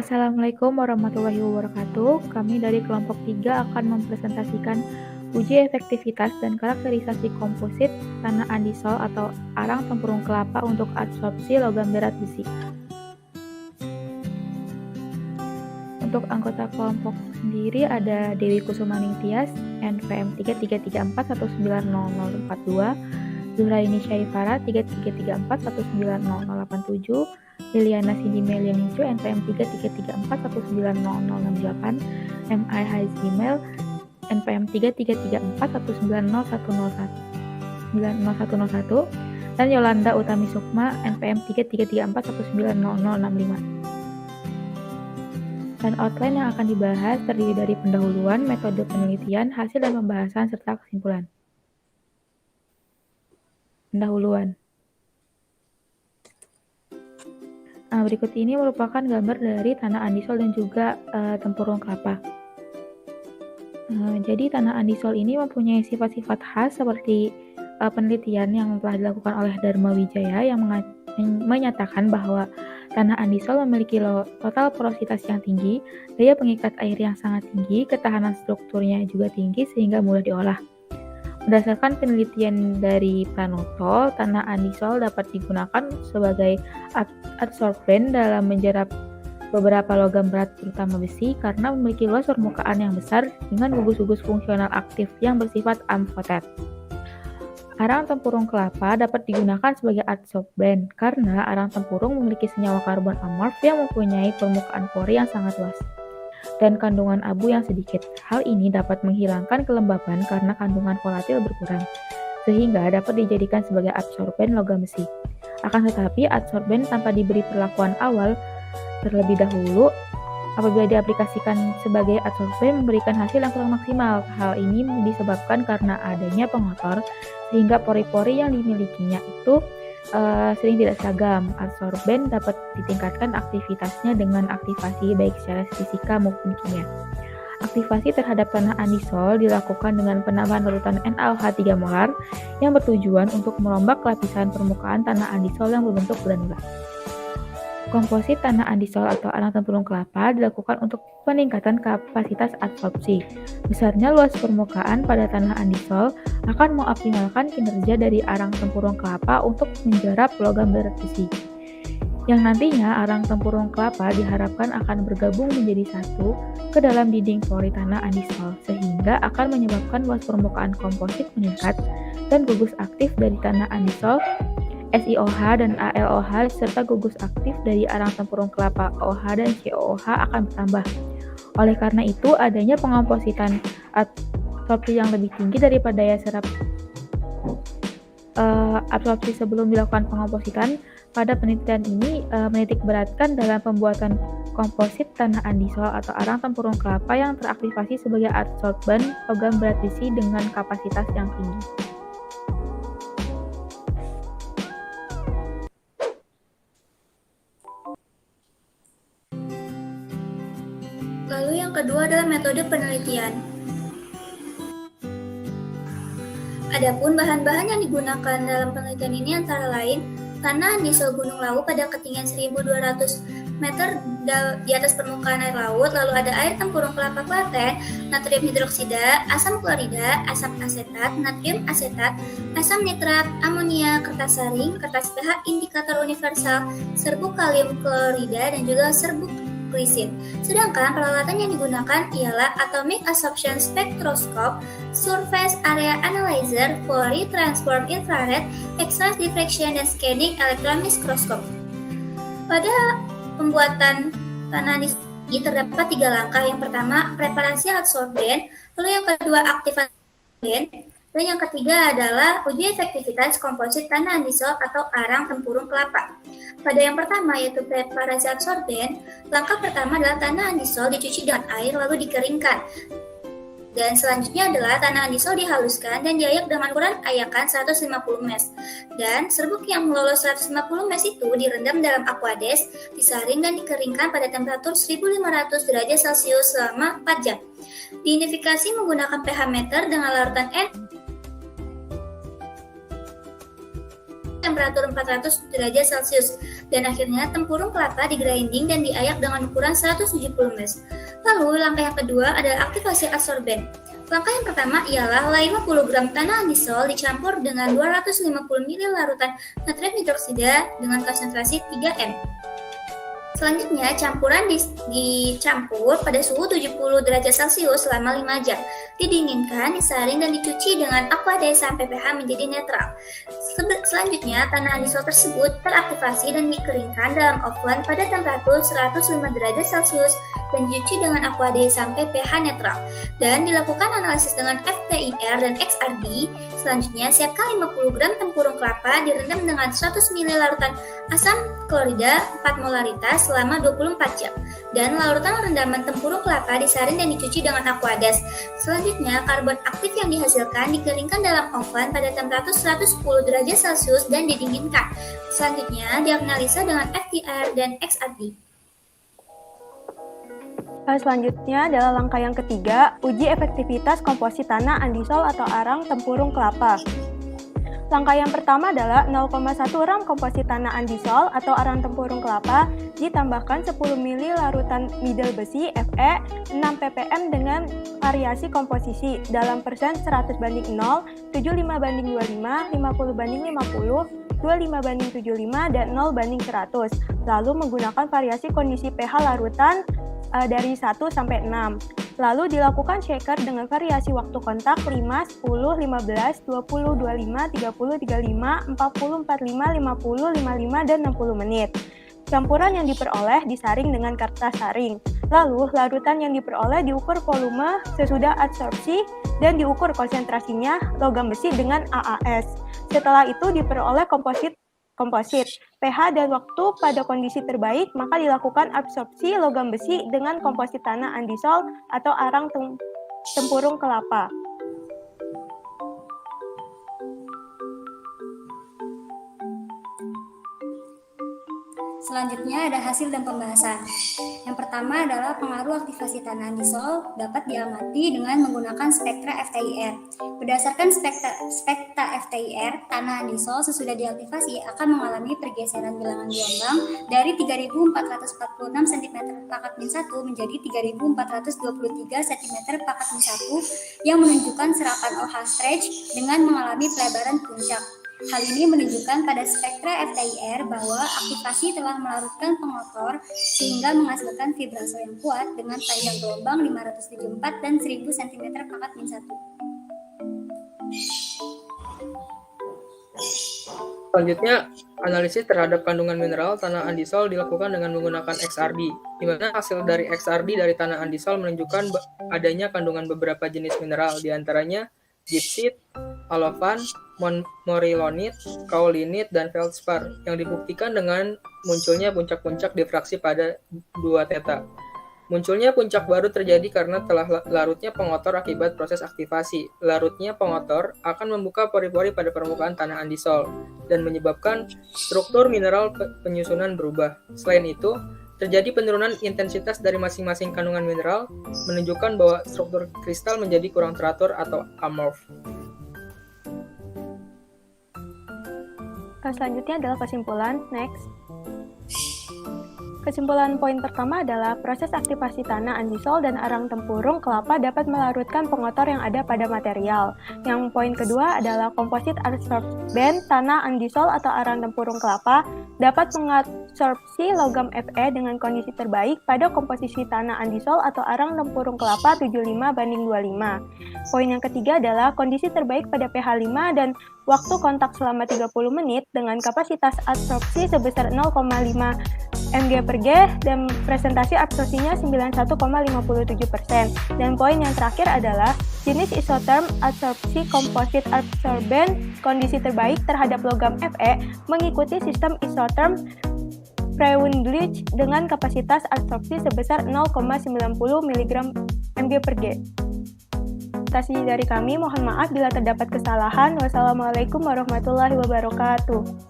Assalamualaikum warahmatullahi wabarakatuh. Kami dari kelompok 3 akan mempresentasikan uji efektivitas dan karakterisasi komposit tanah andisol atau arang tempurung kelapa untuk absorpsi logam berat besi. Untuk anggota kelompok sendiri ada Dewi Kusumaning Tias, NPM 3334190042, Zuhraini Syaifara 3334190087, Liliana Cindy Melianincu, NPM 3334190068, MI Haizimel, NPM 3334190101, dan Yolanda Utami Sukma, NPM 3334190065. Dan outline yang akan dibahas terdiri dari pendahuluan, metode penelitian, hasil dan pembahasan, serta kesimpulan. Pendahuluan. Berikut ini merupakan gambar dari tanah andisol dan juga tempurung kelapa. Jadi tanah andisol ini mempunyai sifat-sifat khas seperti penelitian yang telah dilakukan oleh Dharma Wijaya yang menyatakan bahwa tanah andisol memiliki total porositas yang tinggi, daya pengikat air yang sangat tinggi, ketahanan strukturnya juga tinggi sehingga mudah diolah. Berdasarkan penelitian dari Pranoto, tanah andisol dapat digunakan sebagai adsorben dalam menjerap beberapa logam berat terutama besi karena memiliki luas permukaan yang besar dengan gugus-gugus fungsional aktif yang bersifat amfoter. Arang tempurung kelapa dapat digunakan sebagai adsorben karena arang tempurung memiliki senyawa karbon amorf yang mempunyai permukaan pori yang sangat luas dan kandungan abu yang sedikit. Hal ini dapat menghilangkan kelembapan karena kandungan volatil berkurang, sehingga dapat dijadikan sebagai adsorben logam besi. Akan tetapi, adsorben tanpa diberi perlakuan awal terlebih dahulu apabila diaplikasikan sebagai adsorben memberikan hasil yang kurang maksimal. Hal ini disebabkan karena adanya pengotor sehingga pori-pori yang dimilikinya itu sering tidak seragam. Adsorben dapat ditingkatkan aktivitasnya dengan aktivasi baik secara fisika maupun kimia. Aktivasi terhadap tanah andisol dilakukan dengan penambahan larutan NaOH 3 molar yang bertujuan untuk merombak lapisan permukaan tanah andisol yang berbentuk granula. Komposit tanah andisol atau arang tempurung kelapa dilakukan untuk peningkatan kapasitas adsorpsi. Besarnya luas permukaan pada tanah andisol akan mengoptimalkan kinerja dari arang tempurung kelapa untuk menjerap logam berat besi. Yang nantinya arang tempurung kelapa diharapkan akan bergabung menjadi satu ke dalam dinding pori tanah andisol, sehingga akan menyebabkan luas permukaan komposit meningkat dan gugus aktif dari tanah andisol SiOH dan AlOH serta gugus aktif dari arang tempurung kelapa OH dan COOH akan bertambah. Oleh karena itu, adanya penkompositan absorpsi yang lebih tinggi daripada daya serap absorpsi sebelum dilakukan penkompositan. Pada penelitian ini menitik beratkan dalam pembuatan komposit tanah andisol atau arang tempurung kelapa yang teraktivasi sebagai adsorben logam berat besi dengan kapasitas yang tinggi. Lalu yang kedua adalah metode penelitian. Adapun bahan-bahan yang digunakan dalam penelitian ini antara lain tanah andisol Gunung Lawu pada ketinggian 1.200 meter di atas permukaan air laut, lalu ada air tempurung kelapa Klaten, natrium hidroksida, asam klorida, asam asetat, natrium asetat, asam nitrat, amonia, kertas saring, kertas pH indikator universal, serbuk kalium klorida, dan juga serbuk glisin. Sedangkan peralatan yang digunakan ialah Atomic Absorption Spectroscope, Surface Area Analyzer, Fourier Transform Infrared, X-ray Diffraction, dan Scanning Electron Microscope. Pada pembuatan tanah andisol ini terdapat 3 langkah. Yang pertama, preparasi adsorben, lalu yang kedua, aktivasi adsorben, dan yang ketiga adalah uji efektivitas komposit tanah andisol atau arang tempurung kelapa. Pada yang pertama, yaitu preparasi adsorben, langkah pertama adalah tanah andisol dicuci dengan air lalu dikeringkan. Dan selanjutnya adalah tanah andisol dihaluskan dan diayak dengan ukuran ayakan 150 mes. Dan serbuk yang lolos 150 mes itu direndam dalam aquades, disaring dan dikeringkan pada temperatur 1500 derajat Celcius selama 4 jam. Diidentifikasi menggunakan pH meter dengan larutan N temperatur 400 derajat Celcius, dan akhirnya tempurung kelapa digrinding dan diayak dengan ukuran 170 ml. Lalu langkah yang kedua adalah aktivasi adsorben. Langkah yang pertama ialah 50 gram tanah andisol dicampur dengan 250 ml larutan natrium hidroksida dengan konsentrasi 3 m. Selanjutnya, campuran dicampur pada suhu 70 derajat Celcius selama 5 jam. Didinginkan, disaring, dan dicuci dengan aqua day sampai pH menjadi netral. Selanjutnya, tanah andisol tersebut teraktivasi dan dikeringkan dalam oven pada temperatur 105 derajat Celcius dan dicuci dengan aqua day sampai pH netral. Dan dilakukan analisis dengan FTIR dan XRD. Selanjutnya, siapkan 50 gram tempurung kelapa direndam dengan 100 ml larutan asam klorida 4 molaritas selama 24 jam. Dan larutan rendaman tempurung kelapa disaring dan dicuci dengan aqueous. Selanjutnya, karbon aktif yang dihasilkan dikeringkan dalam oven pada temperatur 110 derajat Celcius dan didinginkan. Selanjutnya, dianalisa dengan FTIR dan XRD. Selanjutnya adalah langkah yang ketiga, uji efektivitas komposit tanah andisol atau arang tempurung kelapa. Langkah yang pertama adalah 0,1 gram komposit tanah andisol atau arang tempurung kelapa ditambahkan 10 ml larutan middle besi Fe 6 ppm dengan variasi komposisi dalam persen 100 banding 0, 75 banding 25, 50 banding 50, 25 banding 75, dan 0 banding 100. Lalu menggunakan variasi kondisi pH larutan dari 1 sampai 6. Lalu dilakukan shaker dengan variasi waktu kontak 5, 10, 15, 20, 25, 30, 35, 40, 45, 50, 55, dan 60 menit. Campuran yang diperoleh disaring dengan kertas saring. Lalu, larutan yang diperoleh diukur volume sesudah adsorpsi dan diukur konsentrasinya logam besi dengan AAS. Setelah itu diperoleh komposit pH dan waktu pada kondisi terbaik, maka dilakukan absorpsi logam besi dengan komposit tanah andisol atau arang tempurung kelapa. Selanjutnya ada hasil dan pembahasan. Yang pertama adalah pengaruh aktivasi tanah andisol dapat diamati dengan menggunakan spektra FTIR. Berdasarkan spektra FTIR, tanah andisol sesudah diaktifasi akan mengalami pergeseran bilangan gelombang dari 3.446 cm/min1 menjadi 3.423 cm/min1 yang menunjukkan serapan OH stretch dengan mengalami pelebaran puncak. Hal ini menunjukkan pada spektra FTIR bahwa aktivasi telah melarutkan pengotor sehingga menghasilkan vibrase yang kuat dengan panjang gelombang 574 dan 1000 cm/min1. Selanjutnya, analisis terhadap kandungan mineral tanah andisol dilakukan dengan menggunakan XRD, di mana hasil dari XRD dari tanah andisol menunjukkan adanya kandungan beberapa jenis mineral, diantaranya gypsite, olefin, morilonit, kaolinit, dan feldspar, yang dibuktikan dengan munculnya puncak-puncak difraksi pada 2 theta. Munculnya puncak baru terjadi karena telah larutnya pengotor akibat proses aktivasi. Larutnya pengotor akan membuka pori-pori pada permukaan tanah andisol dan menyebabkan struktur mineral penyusunan berubah. Selain itu, terjadi penurunan intensitas dari masing-masing kandungan mineral, menunjukkan bahwa struktur kristal menjadi kurang teratur atau amorf. Selanjutnya adalah kesimpulan. Next. Kesimpulan poin pertama adalah proses aktivasi tanah andisol dan arang tempurung kelapa dapat melarutkan pengotor yang ada pada material. Yang poin kedua adalah komposit adsorben tanah andisol atau arang tempurung kelapa dapat mengabsorpsi logam Fe dengan kondisi terbaik pada komposisi tanah andisol atau arang tempurung kelapa 75:25. Poin yang ketiga adalah kondisi terbaik pada pH 5 dan waktu kontak selama 30 menit dengan kapasitas absorpsi sebesar 0,5 mg/g dan presentasi absorpsinya 91,57%. Dan poin yang terakhir adalah jenis isoterm absorpsi komposit adsorben kondisi terbaik terhadap logam Fe mengikuti sistem isoterm Freundlich dengan kapasitas absorpsi sebesar 0,90 mg/g. Dari kami, mohon maaf bila terdapat kesalahan. Wassalamualaikum warahmatullahi wabarakatuh.